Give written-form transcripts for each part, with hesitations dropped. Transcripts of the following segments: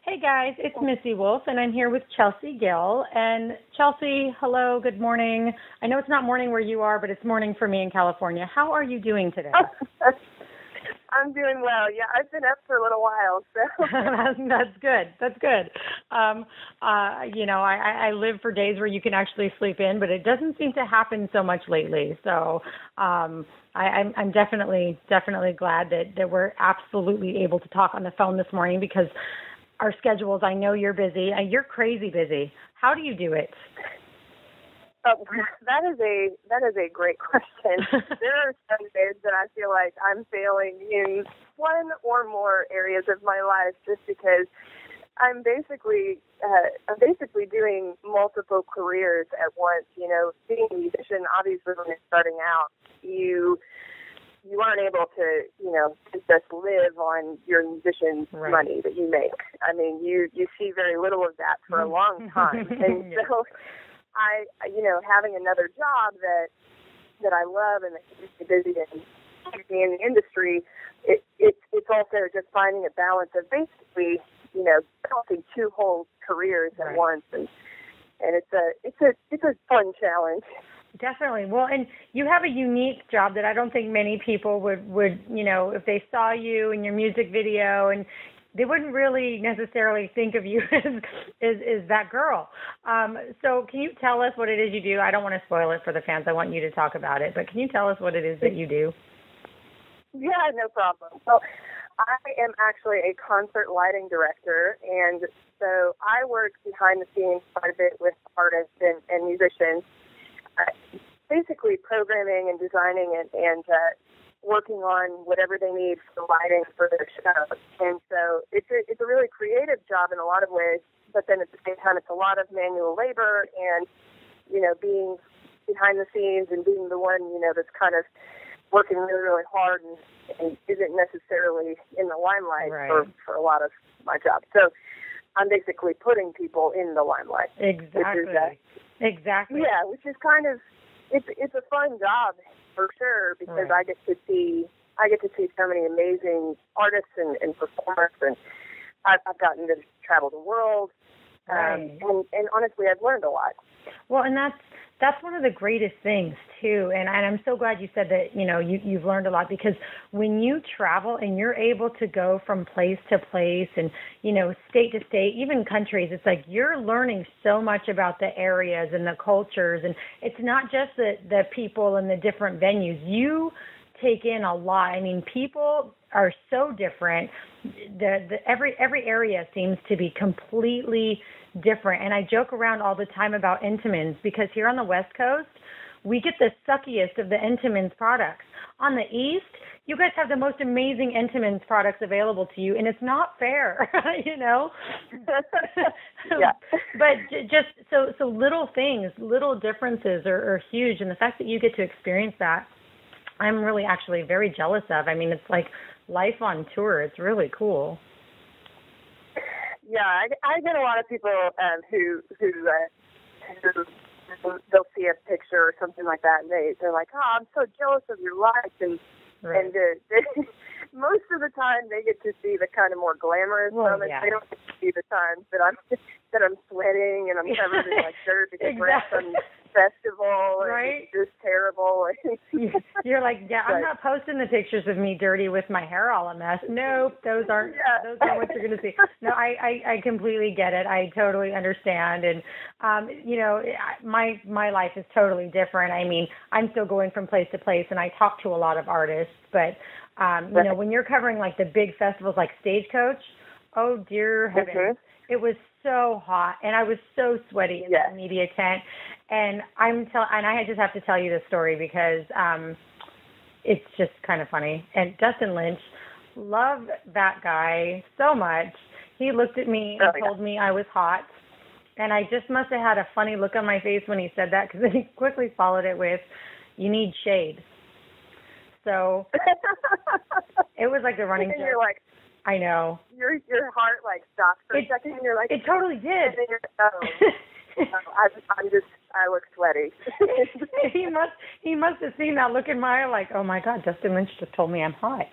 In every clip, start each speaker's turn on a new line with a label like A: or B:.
A: Hey guys, it's Missy Wolf, and I'm here with Chelsea Gill. And Chelsea, hello, good morning. I know it's not morning where you are, but it's morning for me in California. How are you doing today?
B: I'm doing well. Yeah, I've been up for a little while, so.
A: That's good. That's good. I live for days where you can actually sleep in, but it doesn't seem to happen so much lately. So I'm definitely glad that we're absolutely able to talk on the phone this morning because our schedules, I know you're busy. You're crazy busy. How do you do it?
B: That is a great question. There are some days that I feel like I'm failing in one or more areas of my life just because I'm basically doing multiple careers at once. You know, being a musician, obviously when you're starting out, you aren't able to, just live on your musician's money that you make. I mean, you see very little of that for a long time. And so having another job that I love and that keeps me busy and keeps me in the industry, it's also just finding a balance of basically, balancing two whole careers at once. And it's a fun challenge.
A: Definitely. Well, and you have a unique job that I don't think many people would, if they saw you in your music video, and they wouldn't really necessarily think of you as that girl. So can you tell us what it is you do? I don't want to spoil it for the fans. I want you to talk about it. But can you tell us what it is that you do?
B: Yeah, no problem. Well, I am actually a concert lighting director, and so I work behind the scenes quite a bit with artists and musicians. Basically programming and designing it and working on whatever they need for lighting for their show. And so it's a really creative job in a lot of ways, but then at the same time it's a lot of manual labor and, being behind the scenes and being the one, that's kind of working really, really hard and isn't necessarily in the limelight for a lot of my job. So I'm basically putting people in the limelight.
A: Exactly. Exactly.
B: Yeah, which is kind of it's a fun job for sure because I get to see so many amazing artists and performers, and I've gotten to travel the world, and honestly I've learned a lot.
A: Well, and that's one of the greatest things too, and I'm so glad you said that. You've learned a lot because when you travel and you're able to go from place to place and state to state, even countries, it's like you're learning so much about the areas and the cultures, and it's not just the people and the different venues. You take in a lot. I mean, people are so different. Every area seems to be completely different. And I joke around all the time about Intamins because here on the West Coast, we get the suckiest of the Intamins products. On the East, you guys have the most amazing Intamins products available to you, and it's not fair,
B: Yeah.
A: But just so little things, little differences are huge, and the fact that you get to experience that, I'm really actually very jealous of. I mean, it's like life on tour. It's really cool.
B: Yeah, I get a lot of people who they'll see a picture or something like that, and they're like, "Oh, I'm so jealous of your life," and most of the time they get to see the kind of more glamorous moments. Yeah. They don't get to see the times that I'm sweating and I'm covered in like dirt because we're at some festival and it's just terrible.
A: You're like, I'm not posting the pictures of me dirty with my hair all a mess. Nope, those aren't what you're going to see. No, I completely get it. I totally understand. And, my life is totally different. I mean, I'm still going from place to place and I talk to a lot of artists, but, when you're covering like the big festivals like Stagecoach, oh dear heavens, it was so hot and I was so sweaty in that media tent. And I just have to tell you this story because it's just kind of funny. And Dustin Lynch, love that guy so much. He looked at me and told me I was hot. And I just must have had a funny look on my face when he said that because then he quickly followed it with, "You need shade." So it was like a running joke.
B: You're like,
A: I know.
B: Your heart like stopped for a second, and you're like,
A: it totally did.
B: And then you're, I look sweaty.
A: he must have seen that look in my eye like, oh my God, Justin Lynch just told me I'm hot.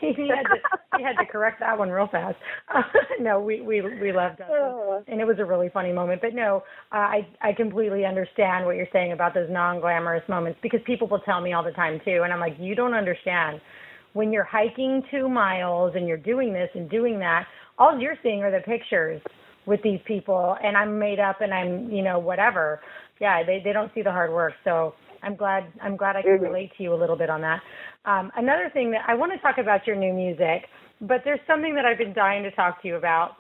A: he had to correct that one real fast. No, we loved Justin, and it was a really funny moment. But no, I completely understand what you're saying about those non-glamorous moments, because people will tell me all the time too, and I'm like, you don't understand. When you're hiking 2 miles and you're doing this and doing that, all you're seeing are the pictures with these people, and I'm made up and I'm, whatever. Yeah, they don't see the hard work. So I'm glad I can relate to you a little bit on that. Another thing that I want to talk about your new music, but there's something that I've been dying to talk to you about,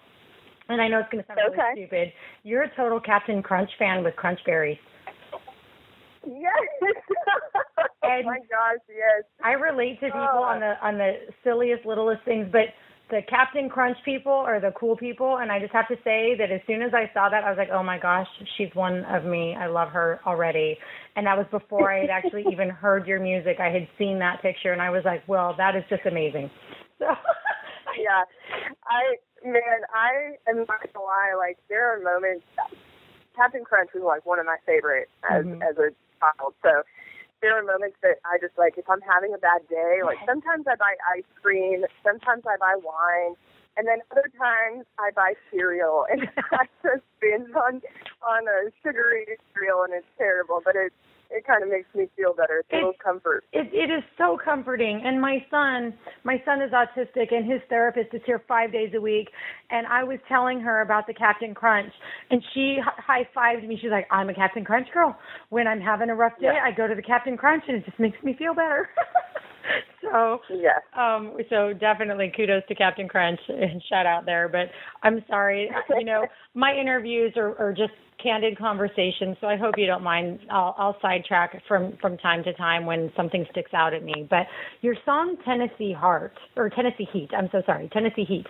A: and I know it's going to sound really stupid. You're a total Captain Crunch fan with Crunch Berries.
B: Yes. Oh my gosh, yes.
A: I relate to people on the silliest, littlest things, but the Captain Crunch people are the cool people, and I just have to say that as soon as I saw that, I was like, oh my gosh, she's one of me. I love her already. And that was before I had actually even heard your music. I had seen that picture, and I was like, well, that is just amazing. So
B: yeah, I am not going to lie, like, there are moments, Captain Crunch was like one of my favorite as a child, so there are moments that I just, like, if I'm having a bad day, like, sometimes I buy ice cream, sometimes I buy wine, and then other times I buy cereal, and I just binge on a sugary cereal, and it's terrible, but it kind of makes me feel better. It's a little comfort.
A: It is so comforting. And my son is autistic, and his therapist is here 5 days a week. And I was telling her about the Captain Crunch, and she high-fived me. She's like, I'm a Captain Crunch girl. When I'm having a rough day, I go to the Captain Crunch, and it just makes me feel better. So definitely kudos to Captain Crunch and shout out there. But I'm sorry, my interviews are just candid conversations, so I hope you don't mind. I'll sidetrack from time to time when something sticks out at me. But your song Tennessee Heat,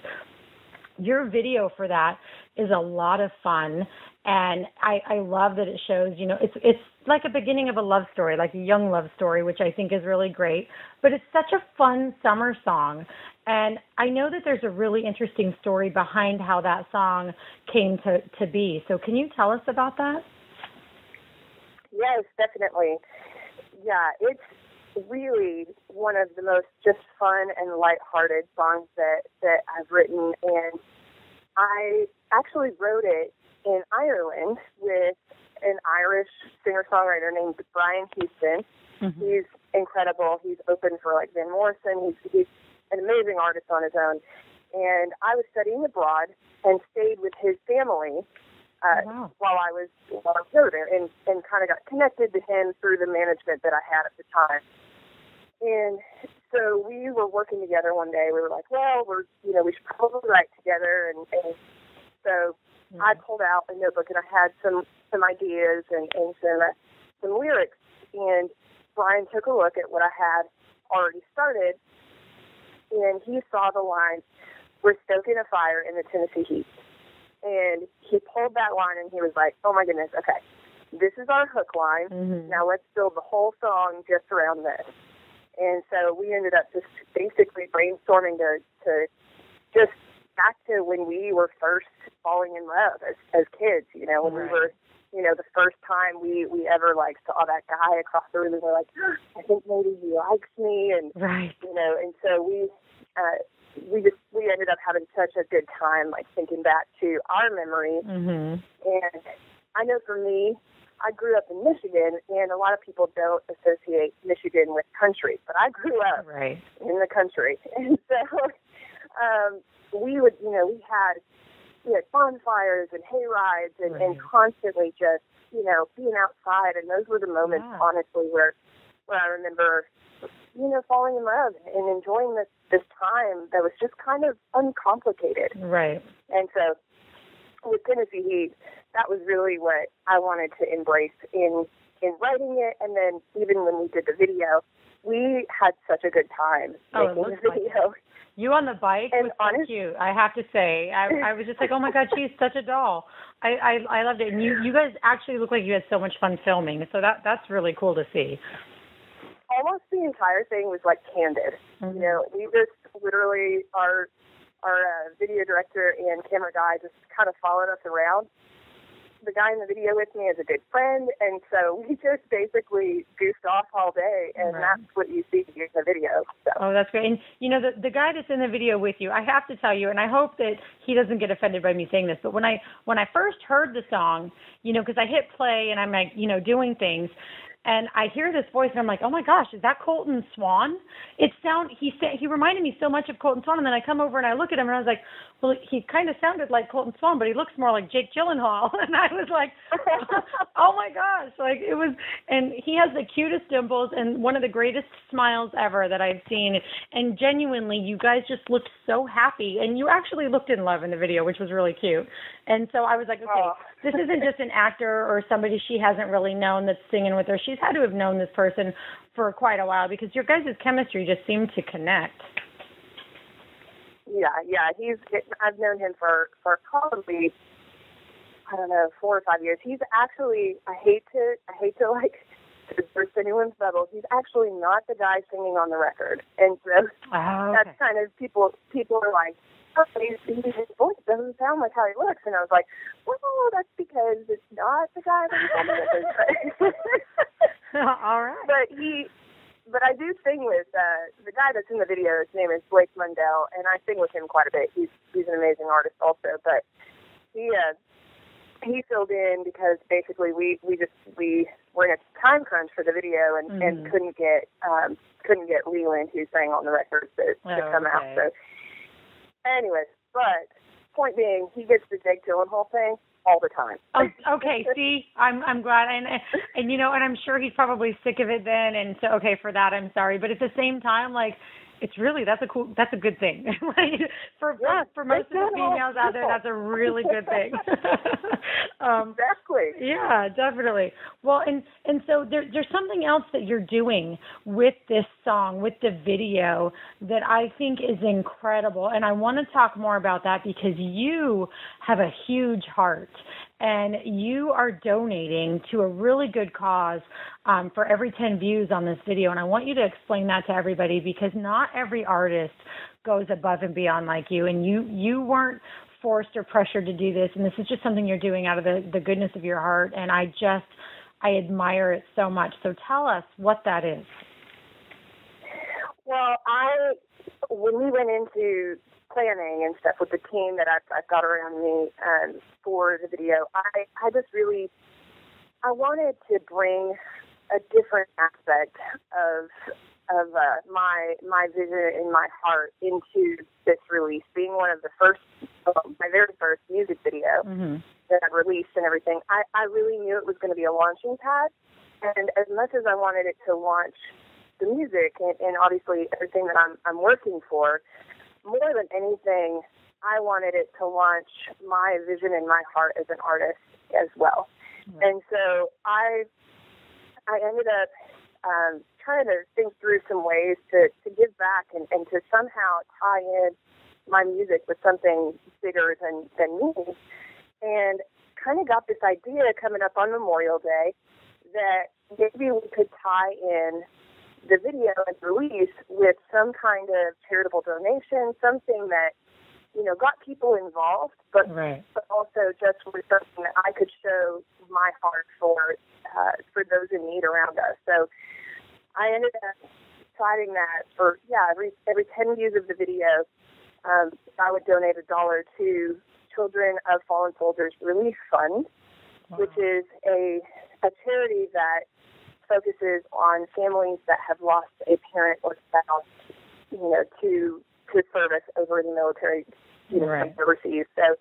A: your video for that is a lot of fun, and I love that it shows, it's like a beginning of a love story, like a young love story, which I think is really great, but it's such a fun summer song. And I know that there's a really interesting story behind how that song came to be. So can you tell us about that?
B: Yes, definitely. Yeah, it's really one of the most just fun and lighthearted songs that I've written. And I actually wrote it in Ireland with an Irish singer-songwriter named Brian Houston. Mm-hmm. He's incredible. He's opened for like Van Morrison. He's an amazing artist on his own. And I was studying abroad and stayed with his family while I was over there, and kind of got connected to him through the management that I had at the time. And so we were working together one day. We were like, well, we should probably write together. And so I pulled out a notebook, and I had some ideas and some lyrics. And Brian took a look at what I had already started, and he saw the line, "We're stoking a fire in the Tennessee heat." And he pulled that line, and he was like, oh, my goodness, okay, this is our hook line. Mm-hmm. Now let's build the whole song just around this. And so we ended up just basically brainstorming to just back to when we were first falling in love as kids, when we were, the first time we ever like saw that guy across the room, and we're like, I think maybe he likes me. And, and so we ended up having such a good time, like thinking back to our memories. Mm-hmm. And I know for me, I grew up in Michigan, and a lot of people don't associate Michigan with country, but I grew up in the country. And so we had bonfires and hay rides and constantly just, being outside. And those were the moments, honestly, where I remember, falling in love and enjoying this time that was just kind of uncomplicated. Right. And so with Tennessee Heat, that was really what I wanted to embrace in writing it. And then even when we did the video, we had such a good time making the video.
A: Like you on the bike was so cute, I have to say. I was just like, oh my God, she's such a doll. I loved it. And you guys actually look like you had so much fun filming. So that's really cool to see.
B: Almost the entire thing was like candid. Mm-hmm. We just literally, our video director and camera guy just kind of followed us around. the guy in the video with me is a good friend, and so we just basically goofed off all day, and that's what you see in the video. So.
A: Oh, that's great. And, you know, the guy that's in the video with you, I have to tell you, and I hope that he doesn't get offended by me saying this, but when I first heard the song, you know, because I hit play and I'm like, you know, doing things, and I hear this voice, and I'm like, oh my gosh, is that Colton Swan? He reminded me so much of Colton Swan, and then I come over and I look at him, and I was like, well, he kind of sounded like Colton Swan, but he looks more like Jake Gyllenhaal. And I was like, oh my gosh, like it was, and he has the cutest dimples and one of the greatest smiles ever that I've seen. And genuinely, you guys just looked so happy, and you actually looked in love in the video, which was really cute. And so I was like, okay, this isn't just an actor or somebody she hasn't really known that's singing with her. She's had to have known this person for quite a while, because your guys' chemistry just seemed to connect.
B: Yeah. I've known him for probably, I don't know, 4 or 5 years. He's actually, I hate to like to burst anyone's bubble. He's actually not the guy singing on the record, and so that's kind of people are like, oh, his voice doesn't sound like how he looks, and I was like, well, that's because it's not the guy that he's on the record.
A: All right.
B: But I do sing with the guy that's in the video. His name is Blake Mundell, and I sing with him quite a bit. He's an amazing artist also. But he filled in because basically we were in a time crunch for the video and couldn't get Leland, who sang on the record, to come out. So, anyways, but point being, he gets the Jake Gyllenhaal thing all the time.
A: Okay, see, I'm glad, and you know, and I'm sure he's probably sick of it then, and so okay, for that I'm sorry, but at the same time, like, it's really, that's a good thing. Like, for most of the females out there, that's a really good thing.
B: Exactly.
A: Yeah, definitely. Well, and so there's something else that you're doing with this song, with the video, that I think is incredible, and I want to talk more about that because you have a huge heart, and you are donating to a really good cause for every 10 views on this video. And I want you to explain that to everybody, because not every artist goes above and beyond like you. And you weren't forced or pressured to do this. And this is just something you're doing out of the goodness of your heart. And I admire it so much. So tell us what that is.
B: Well, when we went into planning and stuff with the team that I've got around me for the video, I just really, I wanted to bring a different aspect of my vision and my heart into this release, being one of the first, my very first music video that I released and everything. I really knew it was going to be a launching pad, and as much as I wanted it to launch the music and obviously everything that I'm working for, more than anything, I wanted it to launch my vision and my heart as an artist as well. And so I ended up trying to think through some ways to give back and to somehow tie in my music with something bigger than me. And kind of got this idea coming up on Memorial Day that maybe we could tie in the video and release with some kind of charitable donation, something that, you know, got people involved, but also just was something that I could show my heart for those in need around us. So I ended up deciding that for every 10 views of the video, I would donate $1 to Children of Fallen Soldiers Relief Fund, which is a charity that focuses on families that have lost a parent or spouse, you know, to service over in the military, you know, overseas. So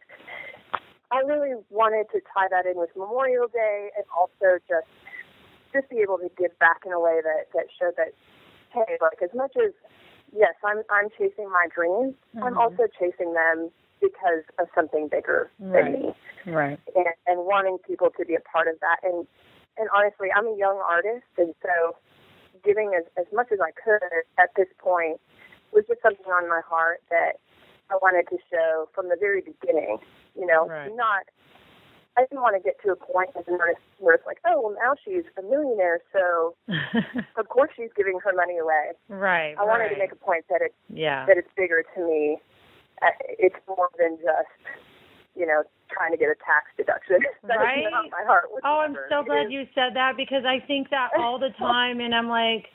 B: I really wanted to tie that in with Memorial Day and also just be able to give back in a way that showed that, hey, like, as much as, yes, I'm chasing my dreams, I'm also chasing them because of something bigger than me. And wanting people to be a part of that. And honestly, I'm a young artist, and so giving as much as I could at this point was just something on my heart that I wanted to show from the very beginning. You know, I didn't want to get to a point as an artist where it's like, oh, well, now she's a millionaire, so of course she's giving her money away. I wanted to make a point that it's bigger to me. It's more than just trying to get a tax deduction. That
A: right?
B: is not my heart whatsoever.
A: Oh, I'm so glad you said that, because I think that all the time, and I'm like,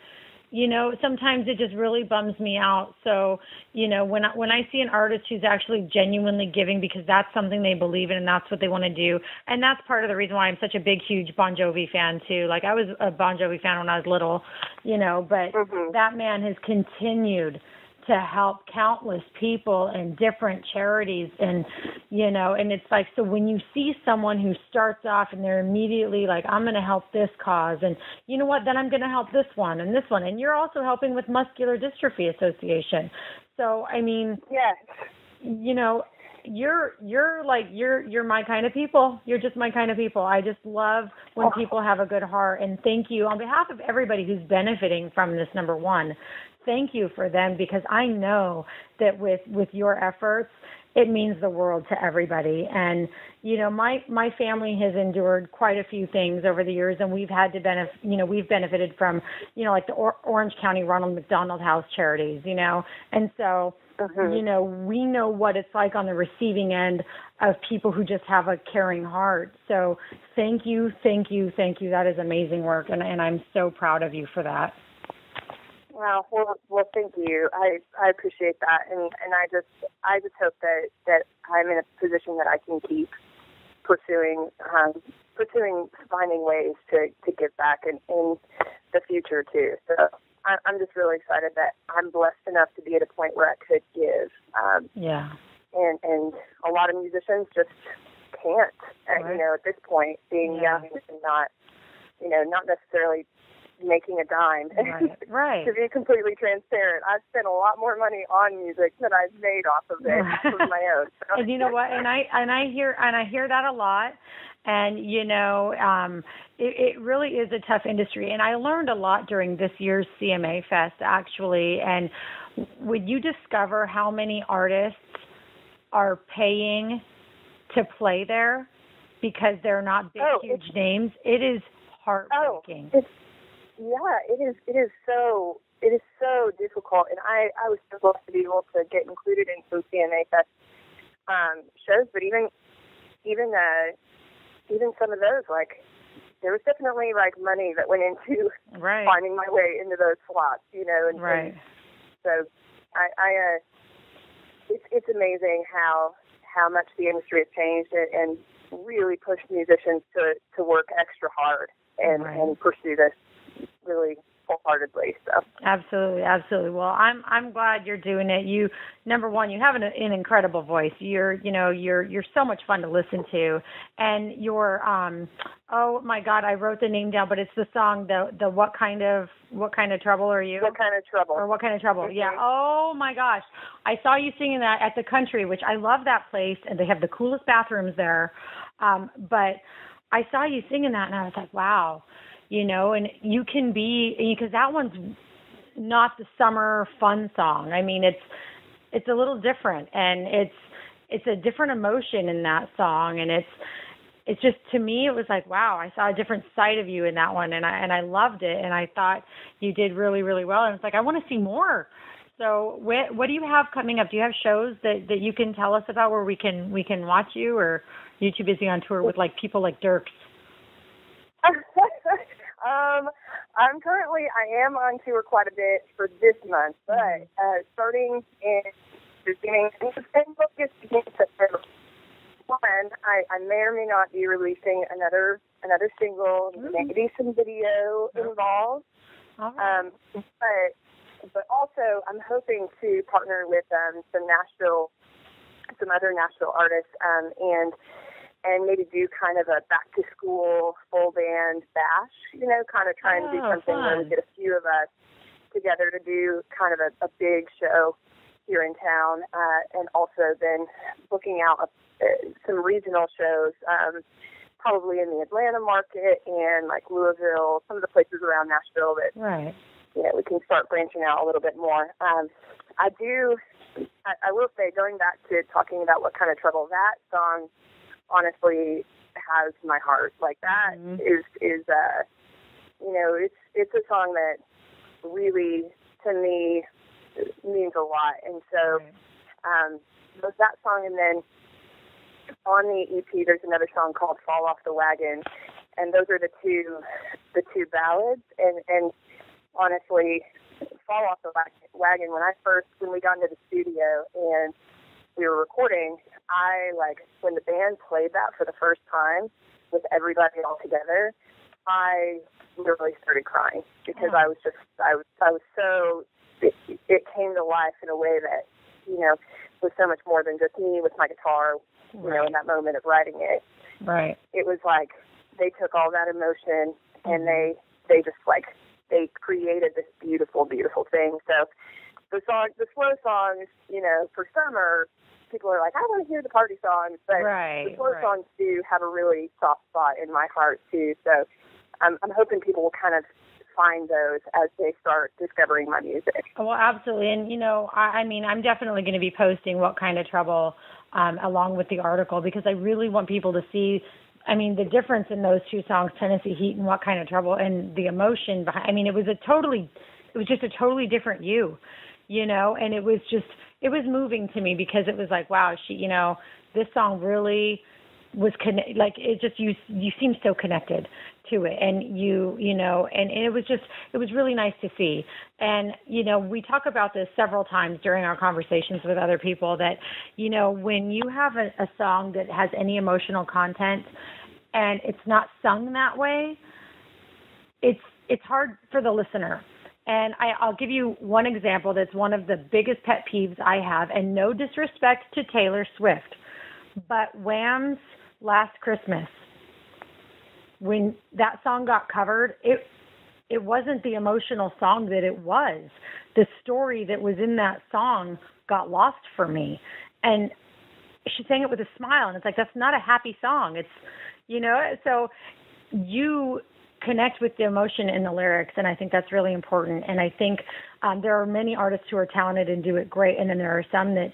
A: sometimes it just really bums me out. So, when I see an artist who's actually genuinely giving because that's something they believe in and that's what they want to do, and that's part of the reason why I'm such a big, huge Bon Jovi fan too. Like, I was a Bon Jovi fan when I was little, but that man has continued to help countless people and different charities, and and it's like, so when you see someone who starts off and they're immediately like, I'm going to help this cause, and you know what, then I'm going to help this one, and you're also helping with Muscular Dystrophy Association. So I mean, you're my kind of people. You're just my kind of people. I just love when people have a good heart, and thank you on behalf of everybody who's benefiting from this. Number one, thank you for them, because I know that with your efforts, it means the world to everybody. And, my family has endured quite a few things over the years, and we've had to we've benefited from, like the Orange County Ronald McDonald House charities, and so, we know what it's like on the receiving end of people who just have a caring heart. So thank you. That is amazing work. And I'm so proud of you for that.
B: Well, thank you. I appreciate that, and I just hope that I'm in a position that I can keep pursuing finding ways to give back in the future too. So I'm just really excited that I'm blessed enough to be at a point where I could give. And a lot of musicians just can't.
A: Right.
B: At this point, being young and not necessarily making a dime.
A: Right.
B: To be completely transparent, I've spent a lot more money on music than I've made off of it of my own. So.
A: And you know what? And I hear that a lot. And it really is a tough industry. And I learned a lot during this year's CMA Fest, actually. And would you discover how many artists are paying to play there because they're not big, huge names? It is heartbreaking.
B: It is so difficult, and I was so blessed to be able to get included in some CMA Fest shows, but even some of those, like, there was definitely like money that went into finding my way into those slots, and so it's amazing how much the industry has changed and really pushed musicians to work extra hard and pursue this really wholeheartedly. So
A: absolutely. Well, I'm glad you're doing it. You, number one, you have an incredible voice. You're so much fun to listen to, and you're oh my God, I wrote the name down, but it's the song the what kind of trouble are you?
B: What kind of trouble?
A: Or what kind of trouble? Mm-hmm. Yeah. Oh my gosh, I saw you singing that at the Country, which I love that place, and they have the coolest bathrooms there. But I saw you singing that, and I was like, wow. And you can be, because that one's not the summer fun song. I mean, it's a little different, and it's a different emotion in that song, and it's just, to me, it was like, wow, I saw a different side of you in that one, and I loved it, and I thought you did really, really well, and it's like, I want to see more. So what do you have coming up? Do you have shows that you can tell us about where we can watch you, or are you too busy on tour with like people like Dirks?
B: I am on tour quite a bit for this month, but starting in the beginning of September, I may or may not be releasing another single, maybe some video involved. But also I'm hoping to partner with some other Nashville artists, and maybe do kind of a back-to-school full band bash, kind of trying to do something where we get a few of us together to do kind of a big show here in town, and also then booking out some regional shows, probably in the Atlanta market and like Louisville, some of the places around Nashville that we can start branching out a little bit more. I will say, going back to talking about What Kind of Trouble, that song honestly has my heart. Like, that is it's a song that really, to me, means a lot. And so both that song and then on the EP, there's another song called "Fall Off the Wagon," and those are the two ballads. And honestly, "Fall Off the Wagon," when we got into the studio and we were recording, when the band played that for the first time with everybody all together, I literally started crying because I was so, it came to life in a way that, was so much more than just me with my guitar, in that moment of writing it.
A: Right.
B: It was like they took all that emotion and they just they created this beautiful, beautiful thing. So the slow songs, for summer, people are like, I want to hear the party songs, but the slow songs do have a really soft spot in my heart too. So I'm hoping people will kind of find those as they start discovering my music.
A: Well, absolutely. And, I'm definitely going to be posting What Kind of Trouble along with the article, because I really want people to see, the difference in those two songs, Tennessee Heat and What Kind of Trouble, and the emotion behind. It was just a totally different you, and it was moving to me because it was like, wow, this song really was you seem so connected to it, and and it was really nice to see. And we talk about this several times during our conversations with other people that when you have a song that has any emotional content and it's not sung that way, it's hard for the listener. And I'll give you one example that's one of the biggest pet peeves I have, and no disrespect to Taylor Swift, but Wham's Last Christmas, when that song got covered, it wasn't the emotional song that it was. The story that was in that song got lost for me. And she sang it with a smile, and it's like, that's not a happy song. It's, so you connect with the emotion in the lyrics, and I think that's really important. And I think there are many artists who are talented and do it great, and then there are some that,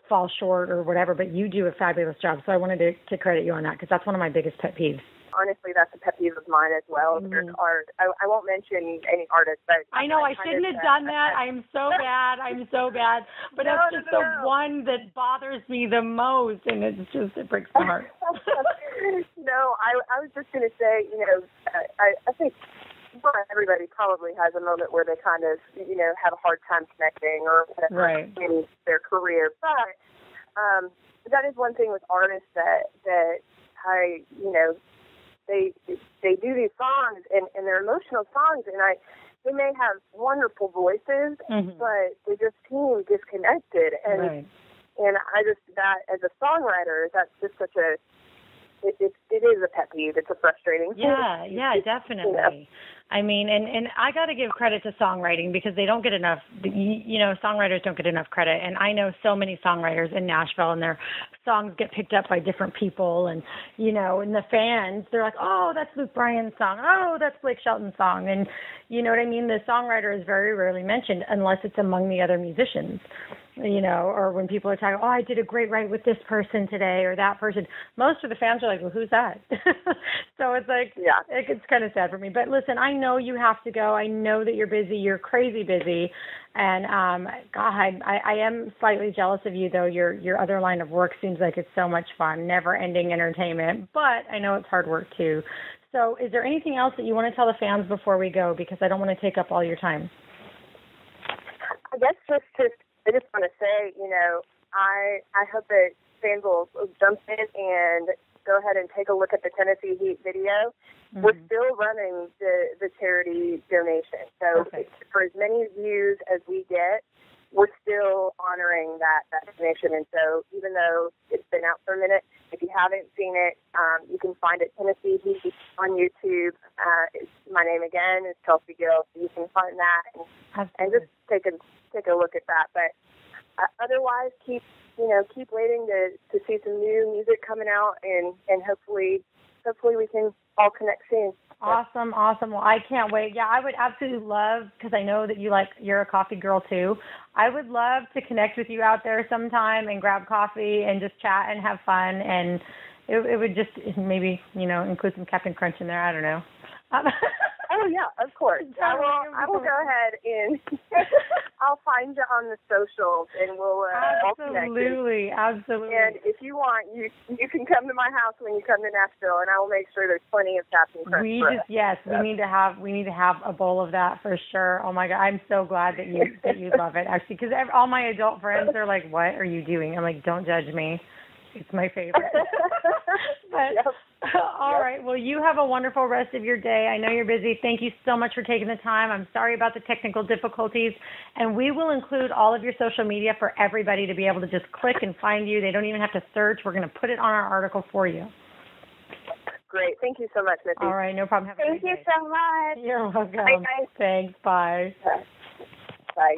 A: fall short or whatever, but you do a fabulous job. So I wanted to credit you on that, because that's one of my biggest pet peeves.
B: Honestly, that's a pet peeve of mine as well. There's art. I won't mention any artists, but
A: I know I shouldn't have done that. I'm so bad. But that's just the one that bothers me the most, and it breaks my heart.
B: No, I was just going to say, I think everybody probably has a moment where they kind of, have a hard time connecting or whatever in their career. But that is one thing with artists that I, they do these songs and they're emotional songs, and they may have wonderful voices, but they just seem disconnected. And I just, that as a songwriter, that's just such a, it is a pet peeve. It's a frustrating thing.
A: Yeah, definitely. And I got to give credit to songwriting, because they don't get enough, songwriters don't get enough credit. And I know so many songwriters in Nashville, and their songs get picked up by different people. And, and the fans, they're like, oh, that's Luke Bryan's song. Oh, that's Blake Shelton's song. And you know what I mean? The songwriter is very rarely mentioned unless it's among the other musicians, or when people are talking, oh, I did a great write with this person today or that person. Most of the fans are like, well, who's that? So it's like, it's kind of sad for me. But listen, I know you have to go. I know that you're busy. You're crazy busy. And, God, I am slightly jealous of you, though. Your other line of work seems like it's so much fun, never-ending entertainment. But I know it's hard work, too. So is there anything else that you want to tell the fans before we go? Because I don't want to take up all your time.
B: I guess I just want to say, I hope that fans will jump in and go ahead and take a look at the Tennessee Heat video. We're still running the charity donation. So for as many views as we get, we're still honoring that donation. And so even though it's been out for a minute, if you haven't seen it, you can find it, Tennessee Heat, on YouTube. My name again is Chelsea Gill, so you can find that and just take a look at that. But otherwise, keep waiting to see some new music coming out, and hopefully we can all connect soon.
A: Awesome. Well, I can't wait. Yeah, I would absolutely love, because I know that you're a coffee girl too. I would love to connect with you out there sometime and grab coffee and just chat and have fun. And it would just maybe, include some Captain Crunch in there. I don't know.
B: Oh yeah, of course. I will go ahead and I'll find you on the socials, and we'll connect.
A: Absolutely.
B: And if you want, you can come to my house when you come to Nashville, and I will make sure there's plenty of Captain Crunch.
A: We need to have a bowl of that for sure. Oh my God, I'm so glad that you love it, actually, because all my adult friends are like, "What are you doing?" I'm like, "Don't judge me. It's my favorite." But,
B: yep.
A: All right. Well, you have a wonderful rest of your day. I know you're busy. Thank you so much for taking the time. I'm sorry about the technical difficulties. And we will include all of your social media for everybody to be able to just click and find you. They don't even have to search. We're going to put it on our article for you.
B: Great. Thank you so much, Missy.
A: All right. No problem.
B: Thank you so much.
A: You're welcome.
B: Bye, guys.
A: Thanks. Bye.
B: Bye.